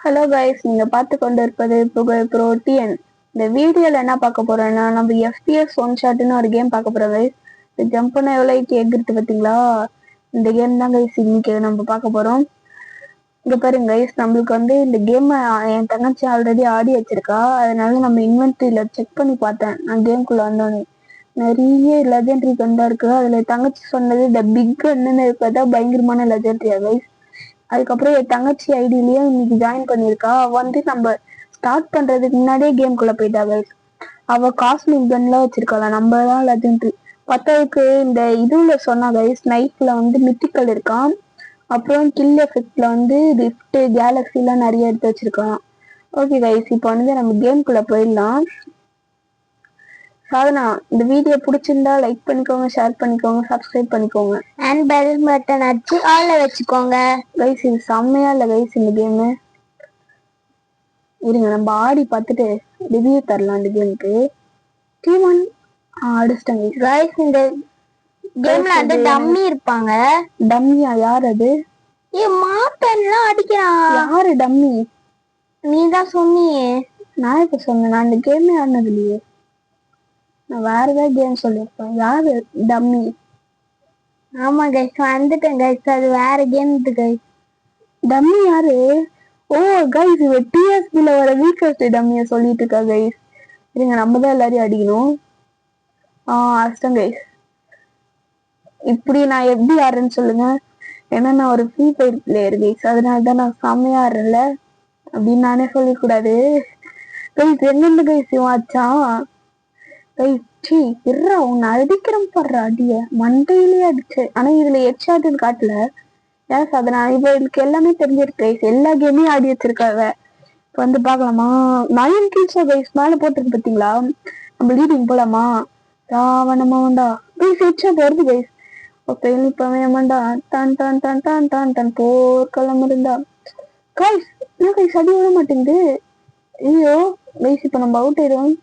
Hello guys, நீங்க பார்த்து கொண்டு இருப்பது புகழ் புரோட்டியன். இந்த வீடியோல என்ன பார்க்க போறோம்னா, நம்ம FPS ஒன் ஷாட்னு ஒரு கேம் பார்க்க போறோம் கைஸ். இந்த ஜம்ப் பண்ண எவ்வளோ எகிருது பார்த்தீங்களா? இந்த கேம் தான் கைஸ் இன்னைக்கு நம்ம பார்க்க போறோம். இங்க பாருங்க கைஸ், நம்மளுக்கு இந்த கேம் என் தங்கச்சி ஆல்ரெடி ஆடி வச்சிருக்கா. அதனால நம்ம இன்வென்ட்ரியில செக் பண்ணி பார்த்தேன். நான் கேம்குள்ள வந்தோடனே நிறைய லெஜெண்டரி கன் தான் இருக்கு. அதுல தங்கச்சி சொன்னது இந்த பிக் கன்னு இருக்கதா பயங்கரமான லெஜெண்டரியா கைஸ். அதுக்கப்புறம் என் தங்கச்சி ஐடியிலயும் இன்னைக்கு ஜாயின் பண்ணிருக்கா. நம்ம ஸ்டார்ட் பண்றதுக்கு முன்னாடியே கேம்குள்ள போயிட்டா கைஸ். அவ காஸ்மிக் கன்லாம் வச்சிருக்காளா, நம்ம தான் லெஜெண்டரி. பத்தாவுக்கு இந்த இதுல சொன்னா கைஸ், நைஃப்ல மித்திக்கல் இருக்கான். அப்புறம் கில் எஃபெக்ட்ல ரிஃப்ட் கேலக்ஸி எல்லாம் நிறைய எடுத்து வச்சிருக்கான். ஓகே கைஸ், இப்போ நம்ம கேம்குள்ள போயிடலாம். சாதனா, இந்த வீடியோ பிடிச்சிருந்தா லைக் பண்ணிக்கோங்க, ஷேர் பண்ணிக்கோங்க, சப்ஸ்கிரைப் பண்ணிக்கோங்க, அண்ட் பெல் பட்டன் அடிச்சு ஆல்ல வச்சுக்கோங்க கைஸ். இது செம்மையா இல்ல கைஸ் இந்த கேமு. இருங்க நம்ம ஆடி பார்த்துட்டு ரிவ்யூ தரலாம் இந்த கேமுக்கு. டீம் ஒன் அடிச்சிட்டாங்க கைஸ். இந்த கேம்ல டம்மி இருப்பாங்க. டம்மியா? யார் அது? மாட்டன்லாம் அடிக்கிறான். யாரு டம்மி? நீ தான் சொன்னியே. நான் இப்ப சொன்னேன், நான் இந்த கேமே ஆடினது இல்லையே. நான் வேற ஏதாவது கேம் சொல்லியிருப்பேன். யாரு டம்மி? ஆமா கைஸ், வந்துட்டேன் கைஸ். அது வேற கேம் கைஸ். டம்மி யாரு? ஓ கைஸ், இவ டிஎஸ்பில வர வீக்கஸ்ட் டம்மிய சொல்லிட்டு இருக்கா கைஸ். இருங்க நம்ம தான் எல்லாரையும் அடிக்கணும். அஷ்டம் கைஸ். இப்படி நான் எப்படி ஆடுறேன்னு சொல்லுங்க. ஏன்னா நான் ஒரு ஃப்ரீ ஃபயர் பிளேயர் கைஸ். அதனாலதான் நான் செம்மையா ஆடுறேன்ல அப்படின்னு நானே சொல்லிக்கூடாது கைஸ். எங்கெந்த கைஸ் ஆச்சான் கைஸ்? சி இருறா, உன்னை அடிக்கிறேன் படுற அடிய மண்டையிலேயே அடிச்சு. ஆனா இதுல ஹெட்ஷாட்னு காட்டல. ஏன் சாதனா? இவளுக்கு எல்லாமே தெரிஞ்சிருக்கு கைஸ். எல்லா கேமையும் ஆடி வச்சிருக்காவ. இப்ப பாக்கலாமா? 9 கில்ஸா கைஸ் மேல போட்டுருக்கு பாத்தீங்களா? நம்ம லீடிங் போலாமா? ராவணமா வேண்டா கைஸ். ஹெட்ஷாட் வருது கைஸ். ஓகே இப்பவே வேண்டா. டான் டான் டான் டான் டான் டான் போர்க்களம் இருந்தா கைஸ். என்ன கைஸ் அடி விட மாட்டேங்குது? ஐயோ கைஸ், இப்ப நம்ம அவுட் ஆயிடுவோம்.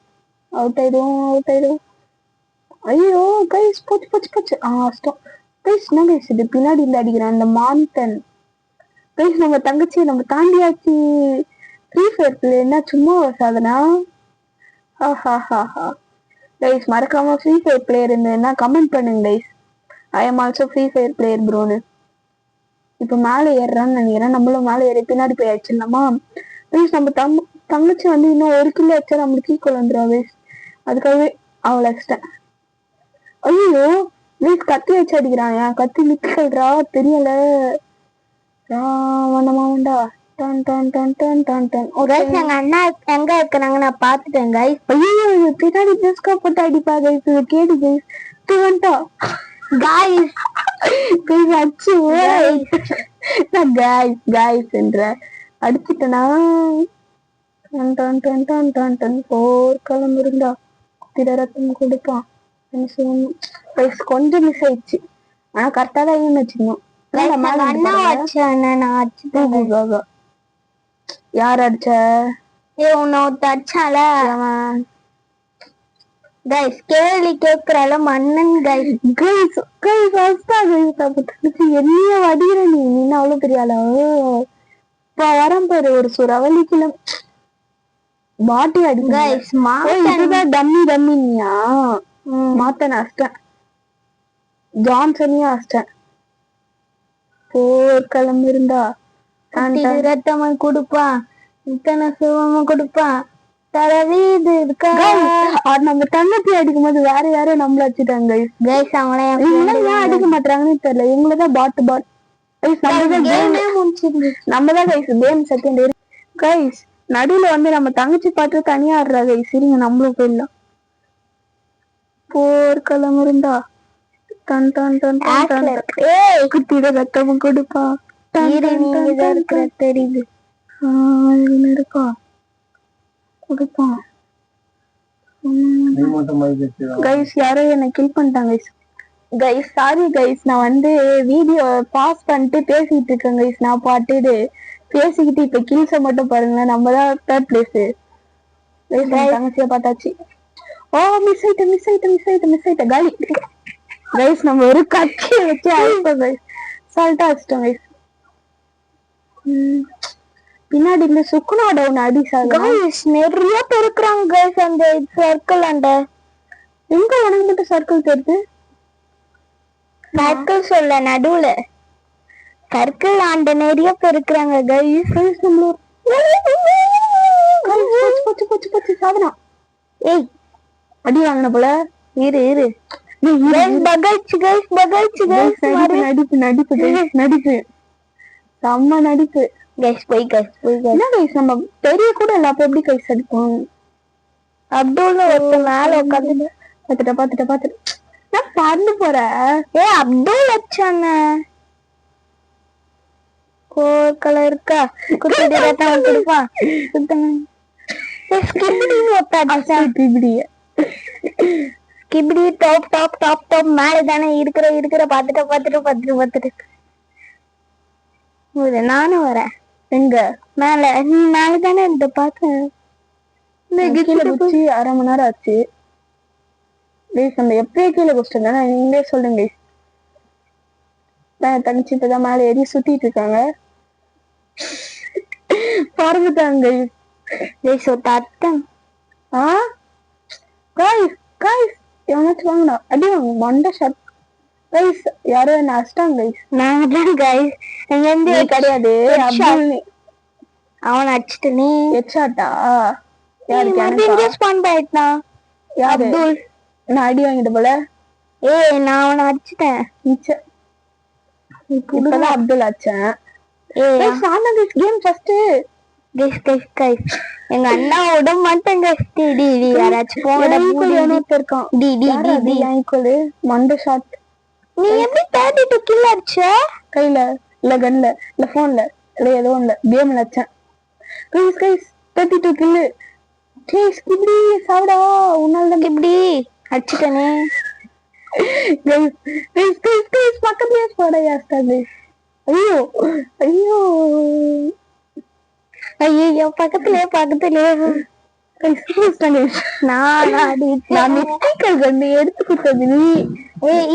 ஐயோ கைஸ், போச்சு. Stop guys. என்ன கைஸ் இது பின்னாடி இருந்து அடிக்கிறேன் இந்த மான்டன் கைஸ். நம்ம தங்கச்சி நம்ம தாண்டியாச்சு. ஃப்ரீ ஃபயர் பிளேயர்னா சும்மா சாதனா. கைஸ் மறக்காம ஃப்ரீ ஃபயர் பிளேயர் இருந்ததுன்னா கமெண்ட் பண்ணுங்க guys. I am also free fire player ப்ரோன்னு. இப்ப மேலே ஏறுறான்னு நினைக்கிறேன். நம்மளும் மேலே ஏறி பின்னாடி போய் அடிச்சிடலாமா கைஸ்? நம்ம தங்கச்சி இன்னும் ஒரு கிலோ வச்சா நம்மளுக்கு ஈக்குவல் வந்துடும் கைஸ். அதுக்காகவே அவளை அடிச்சிட்டேன். ஐயோ ப்ளீஸ், கத்தி வச்சு அடிக்கிறான். என் கத்தி மிக்கல்றா தெரியல. வேண்டாமா வேண்டா. டான் டான் டான் டான் டான் டான். எங்க அண்ணா எங்க இருக்கிறாங்க நான் பாத்துட்டேன் கைஸ். ஐயோ பின்னாடி டிஸ்கா போட்டு அடிப்பா கைஸ். கேடு கைஸ். வேண்டா கைஸ். கைஸ் அச்சு நான் கைஸ் என்ற அடிச்சுட்டேனா? டான் டான் டான் டான் டான் டான் போர்க்களம் இருந்தா திரரத்தம் கொடுப்பான். கொஞ்சம் மிஸ் ஆயிடுச்சு. ஆனா கரெக்டா தான் வச்சுக்கணும். யார் அடிச்ச? அடிச்சால கைஸ். கேள்வி கேக்குறால மன்னன் கைஸ். கைஸ் கைஸ் என்ன அடிக்கிற நீ? அவ்வளவு பெரிய ஆளா? இப்ப வரம் பாரு ஒரு சுரவலிக்குள்ள பாட்டி அடிக்க கைஸ். இதுதான் டம்மியா? மாத்தன அஷ்டன் ஜான்சனையும் அஷ்டன். போர்க்களம் இருந்தா ரத்தமா கொடுப்பான், இத்தனை சுகமா கொடுப்பான். தரவீது இருக்கா? நம்ம தங்கச்சி அடிக்கும் போது வேற யாரும் நம்மள வச்சுட்டாங்க கைஸ். அவங்களே ஏன் அடிக்க மாட்டாங்கன்னு தெரியல. இவங்களதான் பாட் நம்மதான் கைஸ் கேம் செகண்ட் கைஸ். நடுவுல நம்ம தங்கச்சி பாட்டு தனியா ஆடுறா கைஸ். சரிங்க நம்மளும் போயிடலாம். போர்க்களம் இருந்தா டன் டன் டன் டன் குத்திட ரத்தமும் கொடுப்பா. தெரியுது இருக்கா கொடுப்பான் கைஸ். யாரோ என்ன கில் பண்ணிட்டாங்க கைஸ். சாரி கைஸ், நான் வீடியோ பாஸ் பண்ணிட்டு பேசிட்டு இருக்கேன் கைஸ். நான் பாட்டு பேசிக்கிட்டு இப்ப கில்ஸ மட்டும் பாருங்களேன். நம்ம தான் தேர்ட் பிளேஸ். தங்கச்சிய பார்த்தாச்சு. ஓ மிஸ் ஆயிட்ட காலி கைஸ். நம்ம ஒரு கட்சியை வச்சு அழிப்போம் கைஸ். சால்ட்டா வச்சிட்டோம் கைஸ். பின்னாடி இருந்து சுக்குனா டவுன் அடி சாதா கைஸ் நிறைய பேர் இருக்கிறாங்க கைஸ் அந்த சர்க்கிள் அண்ட. எங்க உனக்கு மட்டும் சர்க்கிள் தெரியுது? சர்க்கிள் சொல்ல நடுவுல சர்க்கிள் ஆண்ட நிறைய பேர் இருக்கிறாங்க கைஸ். போச்சு போச்சு போச்சு சாதனா. ஏய் அடி வாங்கின போல. இரு இரு பகல்ச்சு கைஸ் பகல்ச்சு கைஸ். நடிப்பு நடிப்பு guys, நடிப்பு செம்ம நடிப்பு கைஸ் போய் கைஸ் போய் கைஸ். என்ன கைஸ் நம்ம தெரிய கூட இல்ல அப்ப எப்படி கைஸ் அடிப்போம்? அப்துல் ஒருத்த மேல உட்காந்து பாத்துட்ட நான் பறந்து போறேன். ஏ அப்துல் வச்சானே கோர்க்கல இருக்கா குட்டி ரத்தம் கொடுப்பா ஸ்கிபிடி ஒத்தாடா. Skibidi top top top top மேல தானே இருக்கிற பாத்துட்டு நானும் வரேன். எங்க மேல நீ மேல தானே இருந்த பார்த்தேன். கீழே குச்சி 1/2 மணி நேரம் ஆச்சு கைஸ். அந்த எப்பயே கீழே குச்சிட்டு நீங்களே சொல்லுங்க கைஸ். தனிச்சு இப்பதான் மேல ஏறி சுத்திட்டு இருக்காங்க. பறந்துட்டாங்க கைஸ் ஒரு அர்த்தம். கைஸ் கைஸ் எவனாச்சும் வாங்கடா அடி வாங்க மண்ட ஷாட் கைஸ். யாரோ என்ன அடிச்சிட்டாங்க கைஸ். நான் தான் கைஸ் எங்க இருந்து கிடையாது அப்துல். அவன் அடிச்சிட்டு நீ ஹெட்ஷாட்டா? யாருக்கு ஸ்பான் பண்ணிட்டா? யாரு? அப்துல். நான் அடி வாங்கிட்ட போல. ஏய் நான் அவனை அடிச்சிட்டேன். இப்பதான் அப்துல் அடிச்சேன். Game first guys guys guys எங்க அண்ணா விட மாட்டேன் கைஸ். டி யாராச்சும் போங்கடா. இருக்கான் டி டி டி டி ஈக்குவல் மண்ட ஷாட். நீ எப்படி 32 கில் அடிச்ச? கையில இல்ல கன்ல இல்ல போன்ல இல்ல ஏதோ ஒண்ணுல கேம்ல அடிச்சேன். Guys guys 32 kill. கைஸ் இப்படி சாவடா உன்னால தான் இப்படி அடிச்சிட்டனே. கைஸ் கைஸ் கைஸ் கைஸ் பக்கத்துலயே போடா யாஸ்டாது. ஐயோ ஐயோ ஐயோ பக்கத்துலயே நான் மிஸ்டேக்கல் கண்டு எடுத்து கொடுத்தது நீ.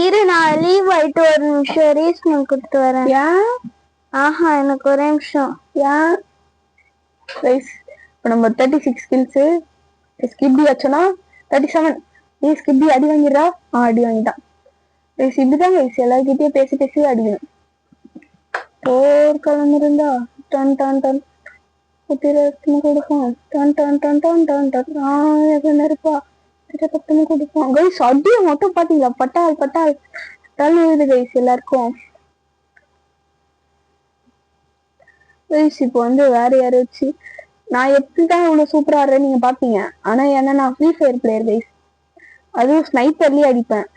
இரு நான் லீவ் ஆயிட்டு ஒரு நிமிஷம் ரீசன் கொடுத்து வரேன். ஏன்? ஆஹா எனக்கு ஒரே நிமிஷம். ஏன் கைஸ் இப்போ நம்ம 36 ஸ்கில்ஸ் ஸ்கிப்பி ஆச்சுன்னா 37. ஸ்கிப்பி அடி வாங்கிடுறா. அடி வாங்கிட்டான் கைஸ். இப்படிதான் கைஸ் எல்லாருக்கிட்டயும் பேசி பேசி அடிக்கணும். போர்க்களம் இருந்தா டன் டன் டன் கொடுப்போம். Done done done done done done இருப்பா கொடுப்போம் கைஸ். அடியை மட்டும் பாத்தீங்களா? பட்டால் பட்டால் தள்ளுது கைஸ் எல்லாருக்கும். கைஸ் இப்போ வந்து வேற யாராச்சு நான் எப்படிதான் இவ்வளவு சூப்பரா ஆடுறேன் நீங்க பாப்பீங்க. ஆனா ஏன்னா நான் ஃப்ரீ ஃபயர் பிளேயர் கைஸ். அதுவும் ஸ்னைப்பர்லயே அடிப்பேன்.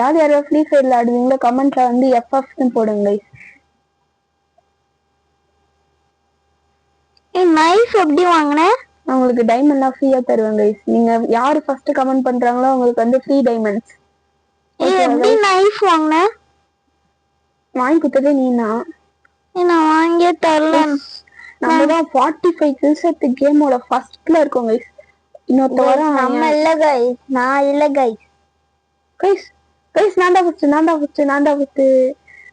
யார் யாராவது ஃப்ரீ ஃபயர்ல ஆடுவீங்களோ கமெண்ட்ல வந்து FF போடுங்க கைஸ். நைஃப் எப்படி வாங்கின? உங்களுக்கு டைமண்ட்லாம் ஃப்ரீயா தருவேன் கைஸ். நீங்க யாரு ஃபர்ஸ்ட் கமெண்ட் பண்றாங்களோ அவங்களுக்கு வந்து ஃப்ரீ டைமண்ட்ஸ். எப்படி நைஃப் வாங்கின? வாங்கி கொடுத்ததே நீனா? நான் வாங்கியே தரல. நம்ம தான் 45 kills எடுத்து கேமோட ஃபர்ஸ்ட்ல இருக்கோம் கைஸ். இன்னொருத்த வர நம்ம இல்ல கைஸ். நான் இல்ல கைஸ். கைஸ் கைஸ் நான் தான் ஃபர்ஸ்ட்.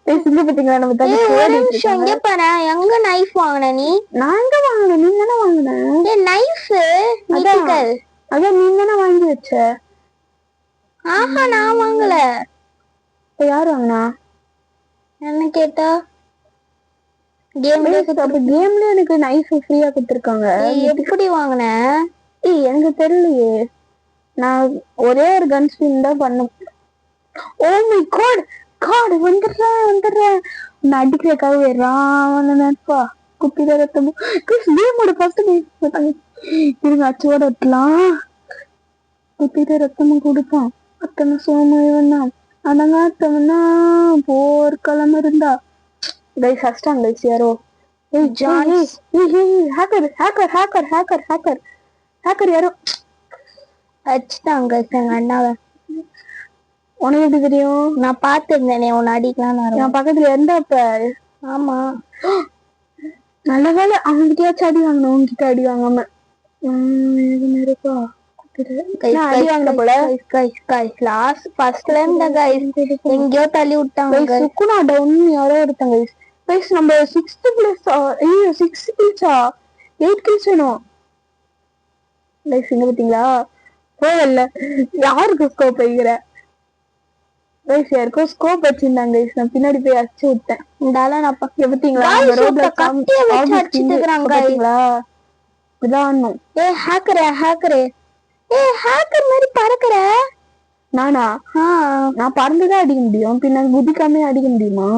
கைஸ் இங்க பாத்தீங்களா நம்ம தண்ணி ஓடிட்டு இருக்காங்க. இங்க பாரு எங்க நைஃப் வாங்குன நீ? நான் எங்க வாங்குனேன்? நீ தான வாங்குன. Knife mythical. அத நீ தான வாங்கி வச்ச. ஆஹா நான் வாங்கல. யார் வாங்குனா? என்ன கேட்டா? கேம்ல எனக்கு நைஃப் ஃப்ரீயா கொடுத்திருக்காங்க. எப்படி வாங்குன? எனக்கு தெரியலையே. நான் ஒரே ஒரு கன் ஸ்பின் தான் பண்ணேன். ஓ மை காட் காட் வந்துடுறேன் நான் அடிக்கிறதுக்காகவே ராவணப்பா குப்பிட ரத்தமும் கேமோட ஃபர்ஸ்ட் இருங்க அச்சோட இருக்கலாம். குப்பிட ரத்தமும் கொடுப்பான். அத்தனை சோமனா அடங்காத்தவனா போர்க்களம் இருந்தா கைஸ் அடிச்சிட்டாங்க கைஸ். யாரோ ஹேக்கர் யாரோ அடிச்சிட்டாங்க எங்க அண்ணாவை. உனக்கு எப்படி தெரியும்? நான் பாத்துருந்தேனே உன்னை அடிக்கலாம். நான் பக்கத்துல இருந்தப்ப. ஆமா நல்ல வேலை அவன்கிட்டயாச்சும் அடி வாங்கணும். உங்ககிட்ட அடி வாங்காம இருக்கா அடி வாங்கின போல. எங்கயோ தள்ளி விட்டாங்க. சுக்குனா டவுன் யாரோ எடுத்தாங்க. கைஸ் நம்ம 6th பிளேஸ். ஐயோ 6 கில்ஸா 8 கில்ஸ் வேணும் கைஸ். இங்க பாத்தீங்களா போகல. யாருக்கு ஸ்கோப் வைக்கிற கைஸ்? யாருக்கும் ஸ்கோப் வச்சிருந்தாங்க கைஸ். நான் பின்னாடி போய் அடிச்சு விட்டேன். இந்த ஆள நான் பாத்தீங்களா ரோட்ல பாத்தீங்களா இதான். ஹேக்கர் மாதிரி பறக்குற. நானா? நான் பறந்துதான் அடிக்க முடியும், பின்ன குதிக்காம அடிக்க முடியுமா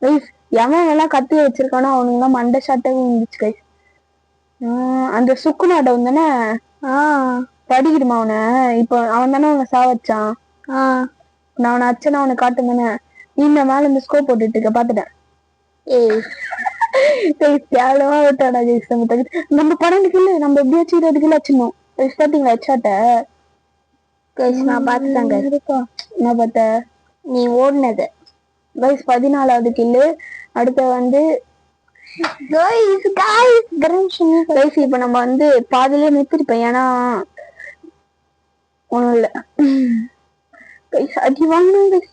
கைஸ்? எவன் எல்லாம் கத்தி வச்சிருக்கானோ அவனுங்க எல்லாம் மண்டை ஷாட்டே இருந்துச்சு கைஸ். அந்த சுக்கு நாட்டம் தானே படிக்கிடுமா அவனை? இப்போ அவன் தானே அவனை சாவச்சான். நான் அவனை அச்சனா அவனை காட்டும் தானே. இந்த மேல இந்த ஸ்கோப் போட்டுட்டு இருக்க பாத்துட்டேன். கேவலமா விட்டாடா கைஸ். நம்ம 12 கிலோ நம்ம எப்படியாச்சும் 20 கிலோ வச்சிடணும் கைஸ். பாத்தீங்களா ஹெட்ஷாட்ட கைஸ்? நான் பாத்துட்டேன் கைஸ். நான் பார்த்தேன் நீ ஓடுனது கைஸ். 14வது கில்லு. அடுத்து வந்து கைஸ் இப்ப நம்ம வந்து பாதிலே நிறுத்திருப்பேன், ஏன்னா ஒண்ணும் இல்ல கைஸ். அடி வாங்கணும் கைஸ்.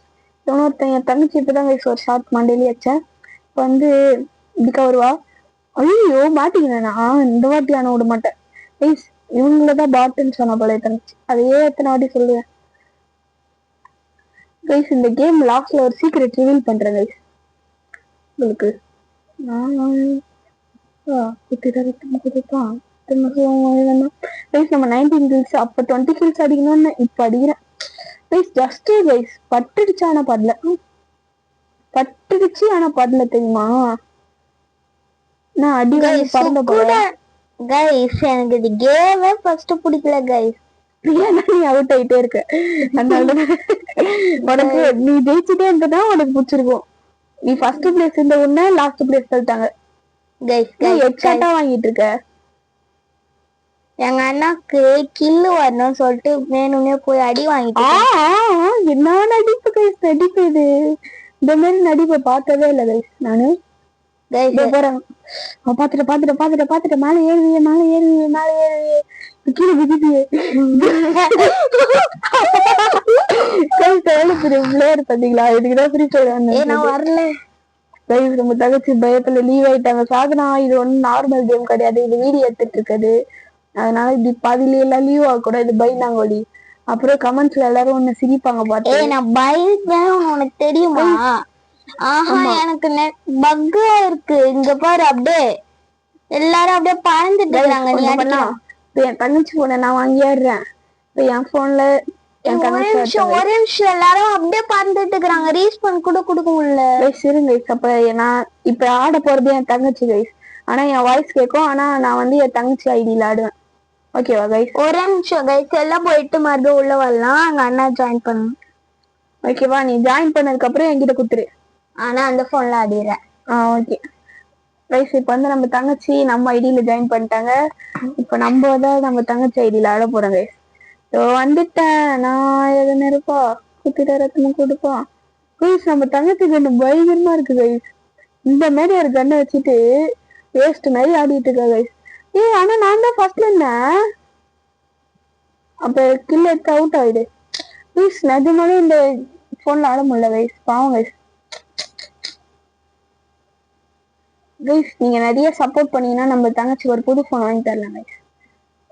ஒருத்தன் என் தங்கச்சி இப்பதான் கைஸ் ஒரு ஷார்ட் மண்டேலி வச்சேன். இப்ப வந்து இதுக்கா வருவா. ஐயோ மாட்டிக்கிறேனா? இந்த வாட்டி ஆன விட மாட்டேன் கைஸ். இவங்களதான் பாட்டுன்னு சொன்ன போல தங்கச்சி. அதையே எத்தனை வாட்டி சொல்லுவேன் கைஸ். இந்த கேம் லாஸ்ட்ல ஒரு சீக்ரெட் ரிவீல் பண்றேன் கைஸ் உங்களுக்கு. நம்ம 19 கில்ஸ் அப்ப 20 கில்ஸ் அடிக்கணும்னு இப்ப அடிக்கிறேன் கைஸ். ஜஸ்ட் கைஸ் பட்டுடுச்சு, ஆனா படல. பட்டுடுச்சு ஆனா படல தெரியுமா? நான் அடி பறந்த போல கைஸ். எனக்கு இது கேமே ஃபர்ஸ்ட் பிடிக்கல கைஸ். நீ அவுட் ஆயிட்டே இருக்க, அதனால உனக்கு நீ ஜெயிச்சுட்டே இருந்ததா உனக்கு பிடிச்சிருக்கும். நீ ஃபர்ஸ்ட் பிளேஸ் இருந்த உடனே லாஸ்ட் பிளேஸ் சொல்லிட்டாங்க கைஸ். ஹெட்ஷாட்டா வாங்கிட்டு இருக்க. எங்க அண்ணாக்கு கில்லு வரணும்னு சொல்லிட்டு வேணும்னே போய் அடி வாங்கிட்டு. என்ன நடிப்பு கைஸ், நடிப்பு இது. இந்த மாதிரி நடிப்பை பார்த்ததே இல்லை கைஸ் நானு. போறேன் பாத்துட்டு மேல ஏறுவியே கீழே குதிப்பியே பாத்தீங்களா? இதுக்குதான் ஃப்ரீ ஃபயர். நான் வரல கைஸ். நம்ம தங்கச்சி பயத்துல லீவ் ஆயிட்டாங்க. சாதனா இது ஒன்னும் நார்மல் கேம் கிடையாது, இது வீடியோ எடுத்துட்டு இருக்குது. அதனால இப்படி பாதியில எல்லாம் லீவ் ஆக கூட இது பயந்தாங்கோடி. அப்புறம் கமெண்ட்ஸ்ல எல்லாரும் ஒண்ணு சிரிப்பாங்க பாத்து. நான் பயந்தேன் உனக்கு தெரியுமா? எனக்கு பக்கா இருக்கு இங்க பாரு. அப்படியே எல்லாரும் அப்படியே பறந்துட்டு இருக்காங்க. நீ அடிக்கலாம். என் தங்கச்சி போன நான் வாங்கிடுறேன். இப்ப என் போன்ல ஒரே நிமிஷம் எல்லாரும் அப்படியே பறந்துட்டு இருக்காங்க. ரீஸ்பான் கூட கொடுக்க முடியல இருங்க. அப்ப நான் இப்ப ஆட போறது என் தங்கச்சி கைஸ். ஆனா என் வாய்ஸ் கேட்கும். ஆனா நான் வந்து என் தங்கச்சி ஐடியில ஆடுவேன். ஓகேவா கைஸ்? ஒரே நிமிஷம் கைஸ். எல்லாம் போயிட்டு மறுபடியும் உள்ள வரலாம். அங்க அண்ணா ஜாயின் பண்ணணும். ஓகேவா? நீ ஜாயின் பண்ணதுக்கு அப்புறம் என்கிட்ட குத்துரு. ஆனா அந்த போன்ல ஆடிடுறேன். Okay guys. இப்ப வந்து நம்ம தங்கச்சி நம்ம ஐடியில ஜாயின் பண்ணிட்டாங்க. இப்ப நம்ம தான் நம்ம தங்கச்சி ஐடியில ஆட போறோம் கைஸ். வந்துட்டேன் நான். எது நெருப்பா குத்திட்ட ரத்தமும் கொடுப்பா கைஸ். நம்ம தங்கச்சி கண்ணு பயங்கரமா இருக்கு கைஸ். இந்த மாதிரி ஒரு கண்ணை வச்சுட்டு வேஸ்ட் மாதிரி ஆடிட்டு இருக்கா கைஸ். ஆனா நான் தான் ஃபர்ஸ்ட்ல இருந்தேன். அப்ப கில் எடுத்து அவுட் ஆயிடு ப்ளீஸ். நிஜமாவே இந்த போன்ல ஆட முடியல கைஸ். பாவம் கைஸ். கைஸ் நீங்க நிறைய சப்போர்ட் பண்ணீங்கன்னா நம்ம தங்கச்சி ஒரு புது போன் வாங்கி தரலாம் கைஸ்.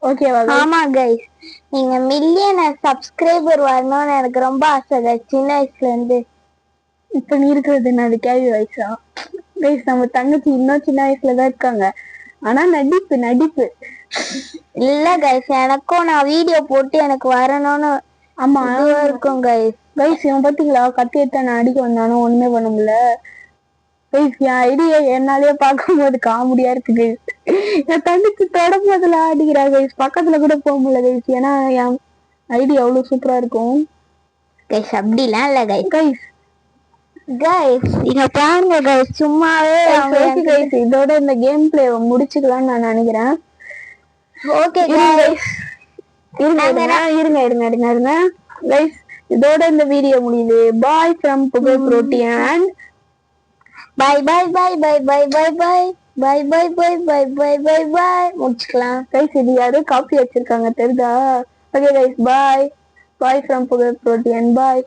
ஓகேவா? ஆமா கைஸ். நீங்க மில்லியன் சப்ஸ்கிரைபர் வரணும்னு எனக்கு ரொம்ப ஆசை கைஸ், சின்ன வயசுல இருந்து. இப்ப நீ இருக்கிறது என்ன கேள்வி வயசா கைஸ்? நம்ம தங்கச்சி இன்னும் சின்ன வயசுலதான் இருக்காங்க. ஆனா நடிப்பு இல்ல கைஸ். எனக்கும் நான் வீடியோ போட்டு எனக்கு வரணும்னு ஆமா இருக்கும் கைஸ். கைஸ் இவன் பாத்தீங்களா கத்தி எடுத்து நான் அடிக்க வந்தாலும் ஒண்ணுமே பண்ண முடியல கைஸ். என் ஐடியா என்னாலேயே பார்க்கும் போது காமெடியா இருக்கு கைஸ். என் தங்கச்சி தொடர்ந்து அதுல ஆடிக்கிறா கைஸ். பக்கத்துல கூட போக முடியல கைஸ், ஏன்னா என் ஐடியா அவ்வளவு சூப்பரா இருக்கும் கைஸ். அப்படிலாம் இல்ல கைஸ். கைஸ் இங்க பாருங்க கைஸ், சும்மாவே கைஸ். இதோட இந்த கேம் பிளே முடிச்சுக்கலாம்னு நான் நினைக்கிறேன். ஓகே கைஸ் இருங்க கைஸ். இதோட இந்த வீடியோ முடியுது. பாய் ஃப்ரம் புகழ் புரோட்டியன். Bye bye bye bye bye bye bye bye bye bye bye bye bye bye. முடிச்சுக்கலாம் கைஸ். இது யாரு காப்பி வச்சிருக்காங்க தெரியுதா? Okay guys, bye. Bye from Pugal Protein. Bye.